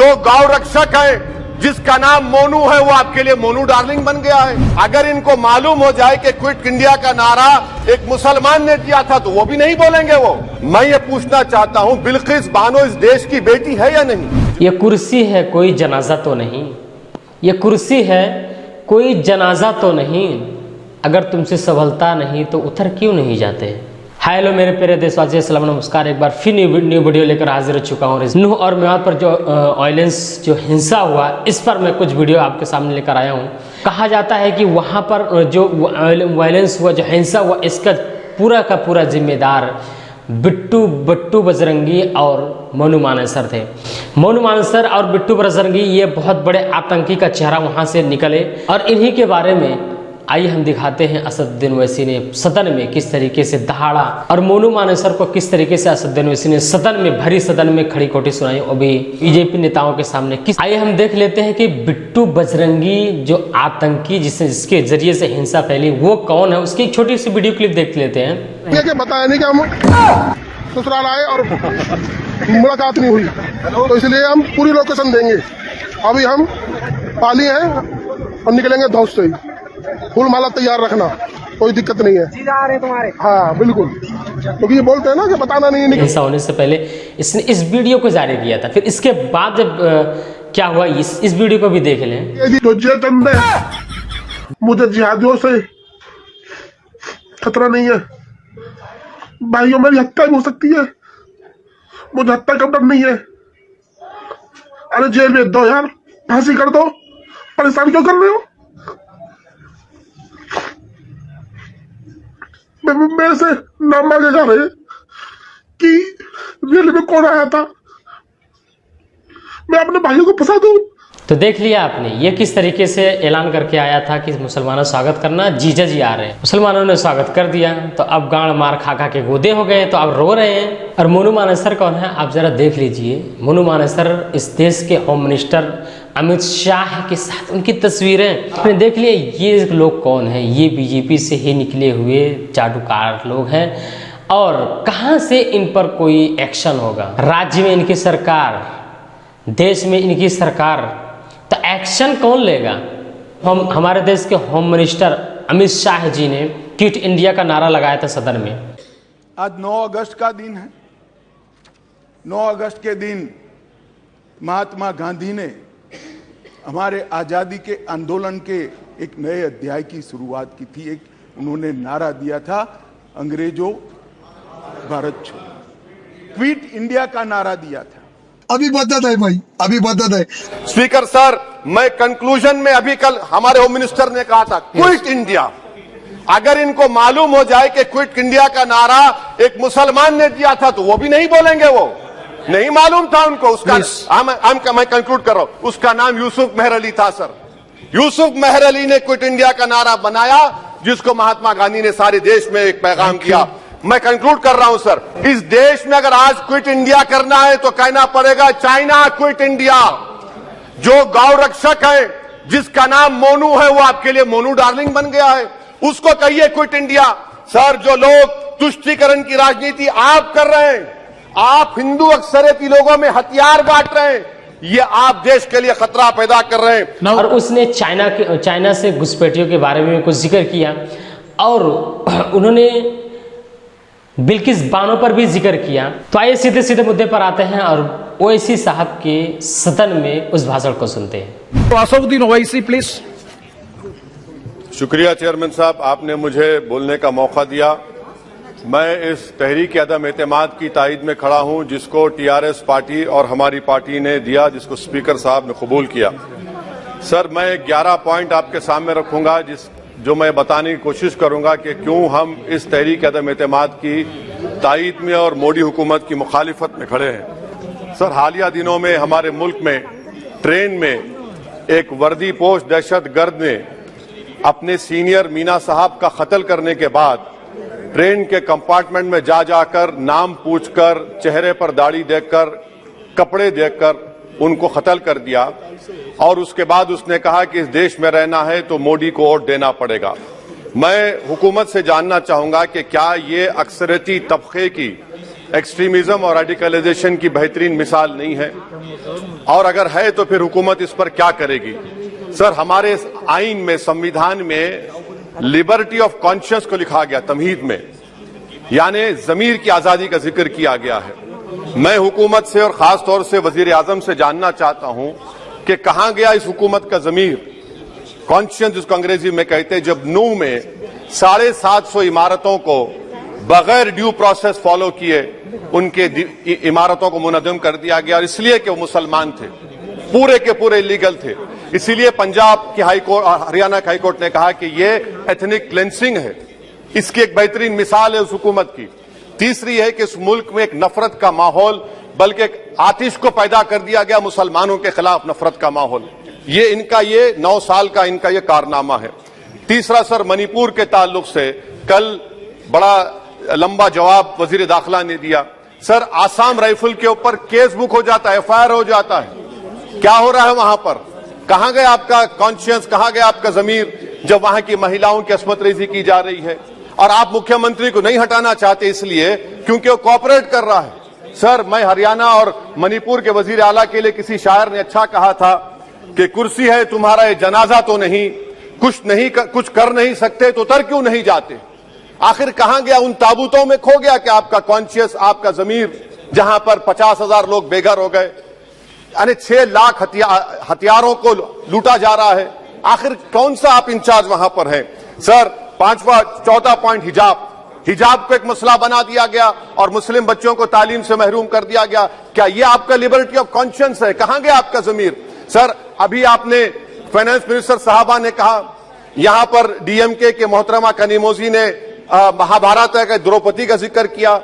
जो गौ रक्षक है जिसका नाम मोनू है वो आपके लिए मोनू डार्लिंग बन गया है। अगर इनको मालूम हो जाए कि क्विट इंडिया का नारा एक मुसलमान ने दिया था तो वो भी नहीं बोलेंगे। वो मैं ये पूछना चाहता हूं, बिल्किस बानो इस देश की बेटी है या नहीं? बताया नहीं कि हम ससुराल आए और मुलाकात नहीं हुई, तो इसलिए हम पूरी लोकेशन देंगे। अभी हम पाली हैं और निकलेंगे धौस से। फूल माला तैयार रखना, कोई दिक्कत नहीं है। आ रहे तुम्हारे? हाँ बिल्कुल, क्योंकि ये बोलते हैं ना कि बताना नहीं है। हिंसा होने से पहले इसने इस वीडियो को जारी किया था। फिर इसके बाद जब क्या हुआ, इस वीडियो को भी देख लें। जो चंद है, मुझे जिहादियों से खतरा नहीं है। भाइयों मेरी हत्या भी हो सकती है, मुझे हत्या का डर नहीं है। अरे जेल में दो यार, फांसी कर दो, परेशान क्यों कर रहे हो? मेरे से नाम मांगे जा रहे कि रेल में कौन आया था, मैं अपने भाइयों को फंसा दूं। तो देख लिया आपने, ये किस तरीके से ऐलान करके आया था कि मुसलमानों स्वागत करना, जीजा जी आ रहे हैं। मुसलमानों ने स्वागत कर दिया तो अब गांड मार खा खा के गोदे हो गए, तो अब रो रहे हैं। और मोनू मानेसर कौन है आप जरा देख लीजिए। मोनू मानेसर इस देश के होम मिनिस्टर अमित शाह के साथ उनकी तस्वीरें आपने देख लिया। ये लोग कौन है? ये बीजेपी से ही निकले हुए चाटुकार लोग हैं। और कहाँ से इन पर कोई एक्शन होगा? राज्य में इनकी सरकार, देश में इनकी सरकार, तो एक्शन कौन लेगा? हमारे देश के होम मिनिस्टर अमित शाह जी ने क्विट इंडिया का नारा लगाया था सदन में। आज 9 अगस्त का दिन है। 9 अगस्त के दिन महात्मा गांधी ने हमारे आजादी के आंदोलन के एक नए अध्याय की शुरुआत की थी। एक उन्होंने नारा दिया था, अंग्रेजों भारत छोड़ो। क्विट इंडिया का नारा दिया था। अभी बदत है भाई, अभी बदत है। स्पीकर सर, मैं कंक्लूजन में अभी कल हमारे होम मिनिस्टर ने कहा था क्विट इंडिया। अगर इनको मालूम हो जाए कि क्विट इंडिया का नारा एक मुसलमान ने दिया था तो वो भी नहीं बोलेंगे। वो नहीं मालूम था उनको। उसका मैं कंक्लूड कर रहा हूं, उसका नाम यूसुफ मेहर अली था सर। यूसुफ मेहर अली ने क्विट इंडिया का नारा बनाया, जिसको महात्मा गांधी ने सारे देश में एक पैगाम किया। मैं कंक्लूड कर रहा हूं सर, इस देश में अगर आज क्विट इंडिया करना है तो कहना पड़ेगा चाइना क्विट इंडिया। जो गौ रक्षक है जिसका नाम मोनू है वो आपके लिए मोनू डार्लिंग बन गया है, उसको कहिए क्विट इंडिया। सर, जो लोग तुष्टीकरण की राजनीति आप कर रहे हैं, आप हिंदू अक्सरियती लोगों में हथियार बांट रहे हैं, ये आप देश के लिए खतरा पैदा कर रहे हैं। और उसने चाइना से घुसपैठियों के बारे में कुछ जिक्र किया और उन्होंने बिल्किस बानो पर भी जिक्र किया। तो आइए सीधे सीधे मुद्दे पर आते हैं और ओवैसी साहब के सदन में उस भाषण को सुनते हैं। तो असदुद्दीन ओवैसी प्लीज। शुक्रिया चेयरमैन साहब, आपने मुझे बोलने का मौका दिया। मैं इस तहरीक अदम एतमाद की तायद में खड़ा हूं जिसको टीआरएस पार्टी और हमारी पार्टी ने दिया, जिसको स्पीकर साहब ने कबूल किया। सर, मैं 11 पॉइंट आपके सामने रखूंगा जो मैं बताने की कोशिश करूंगा कि क्यों हम इस तहरीक अदम एतमाद की तायद में और मोदी हुकूमत की मुखालिफत में खड़े हैं। सर, हालिया दिनों में हमारे मुल्क में ट्रेन में एक वर्दी पोश दहशतगर्द ने अपने सीनियर मीना साहब का कत्ल करने के बाद ट्रेन के कंपार्टमेंट में जाकर नाम पूछकर, चेहरे पर दाढ़ी देखकर, कपड़े देखकर उनको कत्ल कर दिया। और उसके बाद उसने कहा कि इस देश में रहना है तो मोदी को वोट देना पड़ेगा। मैं हुकूमत से जानना चाहूंगा कि क्या ये अक्सरियती तबके की एक्सट्रीमिज्म और रेडिकलाइजेशन की बेहतरीन मिसाल नहीं है, और अगर है तो फिर हुकूमत इस पर क्या करेगी? सर, हमारे आइन में, संविधान में लिबर्टी ऑफ कॉन्शियस को लिखा गया, तमहीद में, यानी जमीर की आजादी का जिक्र किया गया है। मैं हुकूमत से और खास तौर से वजीर आजम से जानना चाहता हूं कि कहां गया इस हुकूमत का जमीर, कॉन्शियस जिसको अंग्रेजी में कहते हैं, जब नूह में 750 इमारतों को बगैर ड्यू प्रोसेस फॉलो किए उनके इमारतों को मुनज़्ज़म कर दिया गया, और इसलिए कि वो मुसलमान थे, पूरे के पूरे इलीगल थे। इसीलिए पंजाब की हाई कोर्ट और हरियाणा की हाई कोर्ट ने कहा कि ये एथनिक क्लेंसिंग है। इसकी एक बेहतरीन मिसाल है उस हुकूमत की। तीसरी है कि इस मुल्क में एक नफरत का माहौल, बल्कि एक आतिश को पैदा कर दिया गया, मुसलमानों के खिलाफ नफरत का माहौल। ये इनका ये 9 साल का इनका ये कारनामा है। तीसरा सर, मणिपुर के ताल्लुक से कल बड़ा लंबा जवाब वजीर दाखिला ने दिया। सर, आसाम राइफल के ऊपर केस बुक हो जाता है, एफआईआर हो जाता है। क्या हो रहा है वहां पर? कहां गया आपका कॉन्शियस, कहां गया आपका जमीर, जब वहां की महिलाओं की अस्मत रेजी की जा रही है? और आप मुख्यमंत्री को नहीं हटाना चाहते इसलिए क्योंकि वो कोऑपरेट कर रहा है। सर, मैं हरियाणा और मणिपुर के वजीर आला के लिए, किसी शायर ने अच्छा कहा था कि कुर्सी है तुम्हारा ये जनाजा तो नहीं, कुछ कर नहीं सकते तो उतर क्यों नहीं जाते? आखिर कहां गया? उन ताबूतों में खो गया कि आपका कॉन्शियस, आपका जमीर, जहां पर 50,000 लोग बेघर हो गए, यानी 6 लाख हथियारों को लूटा जा रहा है। आखिर कौन सा आप इंचार्ज वहां पर हैं? सर, चौथा पॉइंट, हिजाब को एक मसला बना दिया गया और मुस्लिम बच्चों को तालीम से महरूम कर दिया गया। क्या ये आपका लिबर्टी ऑफ कॉन्शियस है? कहां गया आपका जमीर? सर, अभी आपने फाइनेंस मिनिस्टर साहबा ने कहा, यहां पर डीएमके के मोहतरमा कनीमोजी ने महाभारत का द्रौपदी का जिक्र किया।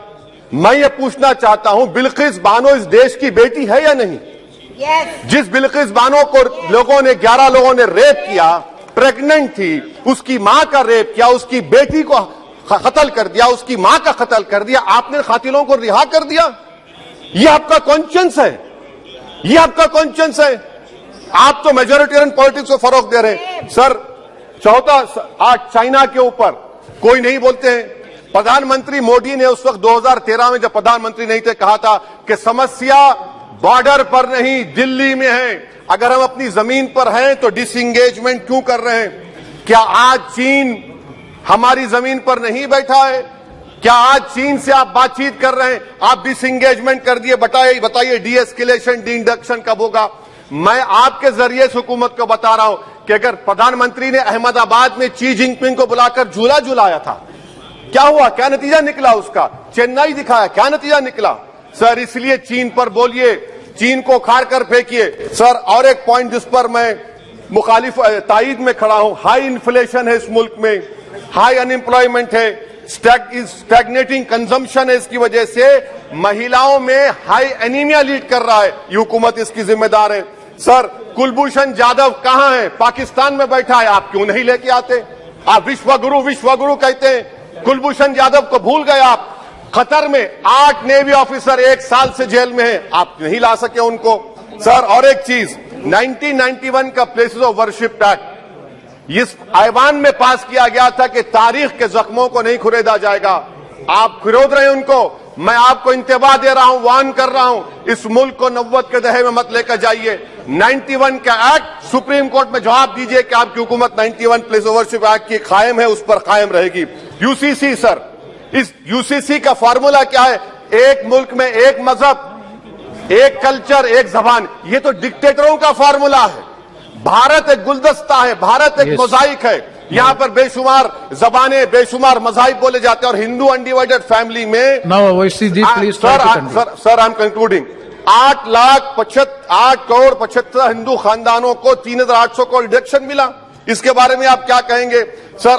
मैं ये पूछना चाहता हूं, बिल्किस बानो इस देश की बेटी है या नहीं? जिस बिल्किस बानो को 11 लोगों ने रेप किया, प्रेग्नेंट थी, उसकी मां का रेप किया, उसकी बेटी को कत्ल कर दिया, उसकी मां का कत्ल कर दिया, आपने कातिलों को रिहा कर दिया। ये आपका कॉन्शियस है? ये आपका कॉन्शियस है? आप तो मेजोरिटेरियन पॉलिटिक्स को फरोग दे रहे हैं। सर, चौथा, आज चाइना के ऊपर कोई नहीं बोलते हैं। प्रधानमंत्री मोदी ने उस वक्त 2013 में जब प्रधानमंत्री नहीं थे, कहा था कि समस्या बॉर्डर पर नहीं, दिल्ली में है। अगर हम अपनी जमीन पर हैं तो डिसएंगेजमेंट क्यों कर रहे हैं? क्या आज चीन हमारी जमीन पर नहीं बैठा है? क्या आज चीन से आप बातचीत कर रहे हैं? आप डिसएंगेजमेंट कर दिए। बताइए डीएस्केलेशन, डी-इंडक्शन कब होगा? मैं आपके जरिए से हुकूमत को बता रहा हूं कि अगर प्रधानमंत्री ने अहमदाबाद में शी जिनपिंग को बुलाकर झूला झुलाया था, क्या हुआ? क्या नतीजा निकला उसका? चेन्नई दिखाया, क्या नतीजा निकला? सर, इसलिए चीन पर बोलिए, चीन को उखाड़ कर फेंकिए। सर, और एक पॉइंट जिस पर मैं मुखालिफ तायीद में खड़ा हूं, हाई इन्फ्लेशन है इस मुल्क में, हाई अनएम्प्लॉयमेंट है, स्टैग्नेटिंग कंजम्पशन है। इसकी वजह से महिलाओं में हाई एनीमिया लीड कर रहा है। ये हुकूमत इसकी जिम्मेदार है। सर, कुलभूषण जाधव कहां है? पाकिस्तान में बैठा है, आप क्यों नहीं लेके आते? आप विश्वगुरु कहते हैं, कुलभूषण जाधव को भूल गए आप। कतर में 8 नेवी ऑफिसर 1 साल से जेल में हैं, आप नहीं ला सके उनको। सर, और एक चीज, 1991 का प्लेसेस ऑफ वर्शिप एक्ट इस ऐवान में पास किया गया था कि तारीख के जख्मों को नहीं खुरेदा जाएगा। आप खुरोद रहे हैं उनको। मैं आपको इंतबाह दे रहा हूं, वार्न कर रहा हूं, इस मुल्क को 90 के दहे में मत लेकर जाइए। 91 का एक्ट सुप्रीम कोर्ट में जवाब दीजिए कि आपकी हुकूमत 91 प्लेस ऑफ वर्शिप एक्ट की कायम है, उस पर कायम रहेगी। यूसीसी, सर, इस यूसीसी का फॉर्मूला क्या है? एक मुल्क में एक मजहब, एक कल्चर, एक जबान। ये तो डिक्टेटरों का फॉर्मूला है। भारत एक गुलदस्ता है, भारत एक मोजाइक है। यहाँ पर बेशुमार जबाने, बेशुमार मज़ाहिब बोले जाते हैं, और हिंदू अनडिवाइडेड फैमिली में sir, I am concluding, 8 crore 75 Hindu खानदानों को 3,800 करोड़ डिडक्शन मिला। इसके बारे में आप क्या कहेंगे? सर,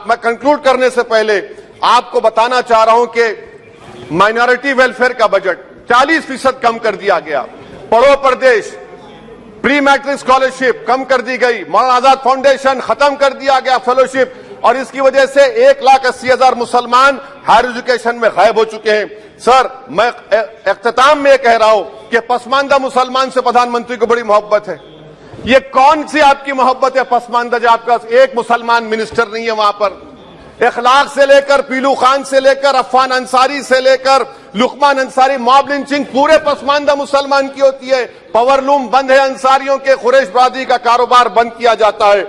मैं कंक्लूड करने से पहले आपको बताना चाह रहा हूं कि माइनॉरिटी वेलफेयर का बजट 40% कम कर दिया गया। पढ़ो प्रदेश, प्री मैट्रिक स्कॉलरशिप कम कर दी गई, मौलाना आजाद फाउंडेशन खत्म कर दिया गया फेलोशिप, और इसकी वजह से 1,80,000 मुसलमान हायर एजुकेशन में गायब हो चुके हैं। सर, मैं इख्तिताम में कह रहा हूं कि पसमानदा मुसलमान से प्रधानमंत्री को बड़ी मोहब्बत है। ये कौन सी आपकी मोहब्बत है पसमानदा, जो आपका एक मुसलमान मिनिस्टर नहीं है वहां पर? इखलाक से लेकर पीलू खान से लेकर अफान अंसारी से लेकर लुकमान अंसारी, मॉब लिंचिंग पूरे पसमानदा मुसलमान की होती है। पावरलूम बंद है, अंसारियों के कुरैश बरादरी का कारोबार बंद किया जाता है।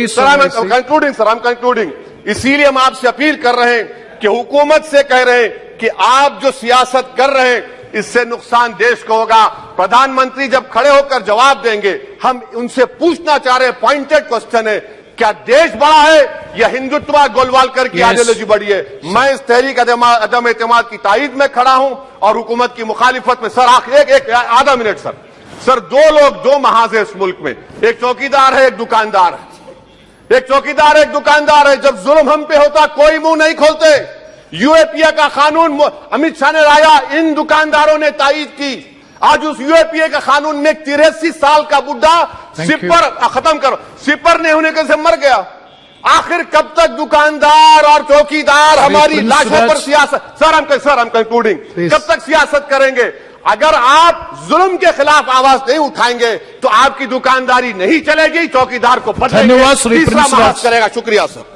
Sir I am concluding. इसीलिए हम आपसे अपील कर रहे हैं कि हुकूमत से कह रहे हैं कि आप जो सियासत कर रहे हैं इससे नुकसान देश को होगा। प्रधानमंत्री जब खड़े होकर जवाब देंगे, हम उनसे पूछना चाह रहे हैं, पॉइंटेड क्वेश्चन है, क्या देश बड़ा है या हिंदुत्व गोलवालकर की आइडियोलॉजी बड़ी है? मैं इस तहरीक अदम एतमाद की तायद में खड़ा हूं और हुकूमत की मुखालिफत में। सर एक आधा मिनट सर, दो लोग, दो महाज है इस मुल्क में, एक चौकीदार है, एक दुकानदार है। एक चौकीदार, एक दुकानदार है। जब जुल्म हम पे होता कोई मुंह नहीं खोलते। यूएपीए का कानून अमित शाह ने लाया, इन दुकानदारों ने तायद की। आज उस यूएपीए का कानून में 83 साल का बुढ़ा सिपर नहीं होने से मर गया। आखिर कब तक दुकानदार और चौकीदार हमारी लाशों पर सियासत? सर हम कंक्लूडिंग, कब तक सियासत करेंगे? अगर आप जुल्म के खिलाफ आवाज नहीं उठाएंगे तो आपकी दुकानदारी नहीं चलेगी, चौकीदार को बदलेंगे, तीसरा महाज करेगा। शुक्रिया सर।